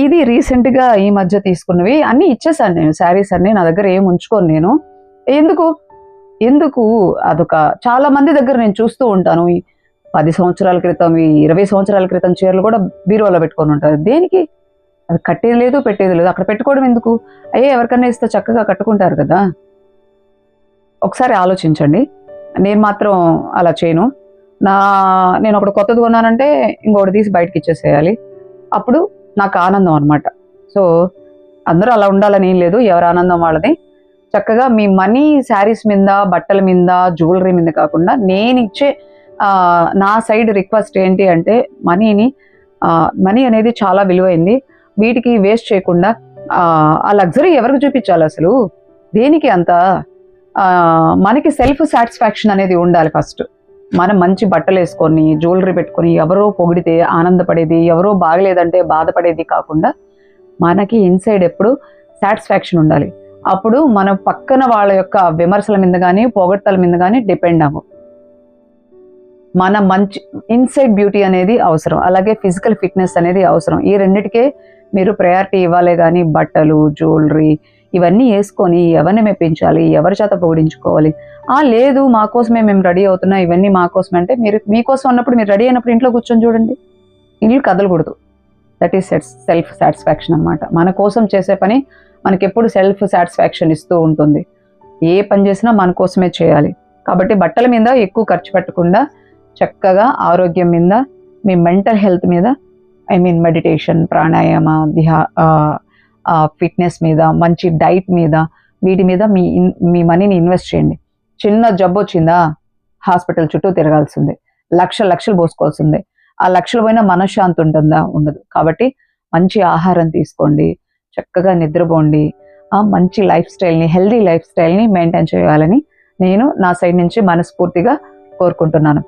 ఇది రీసెంట్‌గా ఈ మధ్య తీసుకున్నవి. అన్నీ ఇచ్చేసాను నేను. శారీస్ అన్నీ నా దగ్గర ఏమి ఉంచుకోను నేను. ఎందుకు? ఎందుకు? అదొక చాలా మంది దగ్గర నేను చూస్తూ ఉంటాను. ఈ 10 సంవత్సరాల క్రితం, ఈ 20 సంవత్సరాల క్రితం చీరలు కూడా బీరువాలో పెట్టుకొని ఉంటారు. దేనికి? అది కట్టేది లేదు, పెట్టేది లేదు. అక్కడ పెట్టుకోవడం ఎందుకు? అయ్యే ఎవరికన్నా ఇస్తే చక్కగా కట్టుకుంటారు కదా! ఒకసారి ఆలోచించండి. నేను మాత్రం అలా చేయను. నా నేనొకటి కొత్తది కొన్నానంటే ఇంకొకటి తీసి బయటకిచ్చేసేయాలి. అప్పుడు నాకు ఆనందం అనమాట. సో, అందరూ అలా ఉండాలని ఏం లేదు. ఎవరి ఆనందం వాళ్ళది. చక్కగా మీ మనీ శారీస్ మీద, బట్టల మీద, జ్యువెలరీ మీద కాకుండా నేనిచ్చే నా సైడ్ రిక్వెస్ట్ ఏంటి అంటే మనీ అనేది చాలా విలువైంది. వీటికి వేస్ట్ చేయకుండా ఆ లగ్జరీ ఎవరికి చూపించాలసలు? దేనికి అంత? మనకి సెల్ఫ్ సాటిస్ఫాక్షన్ అనేది ఉండాలి ఫస్ట్. మనం మంచి బట్టలేసుకొని, జ్యువెలరీ పెట్టుకొని, ఎవరో పొగిడితే ఆనందపడేది, ఎవరో బాగలేదంటే బాధపడేది కాకుండా, మనకి ఇన్‌సైడ్ ఎప్పుడు సాటిస్ఫాక్షన్ ఉండాలి. అప్పుడు మనం పక్కన వాళ్ళ యొక్క విమర్శల మీద గానీ, పొగడ్తల మీద గానీ డిపెండ్ అవ్వం. మన మంచి ఇన్‌సైడ్ బ్యూటీ అనేది అవసరం. అలాగే ఫిజికల్ ఫిట్‌నెస్ అనేది అవసరం. ఈ రెండిటికే మీరు ప్రయారిటీ ఇవ్వాలే గానీ, బట్టలు, జ్యువెలరీ ఇవన్నీ యేసుకొని ఎవరిని మెప్పించాలి, ఎవరి చేత పొగిడించుకోవాలి. లేదు మా కోసమే మేము రెడీ అవుతున్నాం, ఇవన్నీ మా కోసమే అంటే మీకోసం అన్నప్పుడు మీరు రెడీ అయినప్పుడు ఇంట్లో కూర్చొని చూడండి. ఇల్లు కదలకూడదు. దట్ ఈస్ సెల్ఫ్ సాటిస్ఫాక్షన్ అనమాట. మన కోసం చేసే పని మనకెప్పుడు సెల్ఫ్ సాటిస్ఫాక్షన్ ఇస్తూ ఉంటుంది. ఏ పని చేసినా మన కోసమే చేయాలి. కాబట్టి బట్టల మీద ఎక్కువ ఖర్చు పెట్టకుండా చక్కగా ఆరోగ్యం మీద, మీ మెంటల్ హెల్త్ మీద, మెడిటేషన్, ప్రాణాయామ, ఫిట్‌నెస్ మీద, మంచి డైట్ మీద, వీటి మీద మీ మనీని ఇన్వెస్ట్ చేయండి. చిన్న జబ్బొచ్చిందా హాస్పిటల్ చుట్టూ తిరగాల్సిందే. లక్షలు పోసుకోవాల్సిందే. ఆ లక్షలు పోయినా మనశ్శాంతి ఉంటుందా? ఉండదు. కాబట్టి మంచి ఆహారం తీసుకోండి. చక్కగా నిద్రపోండి. మంచి లైఫ్ స్టైల్‌ని, హెల్తీ లైఫ్ స్టైల్‌ని మెయింటైన్ చేయాలని నేను నా సైడ్ నుంచి మనస్ఫూర్తిగా కోరుకుంటున్నాను.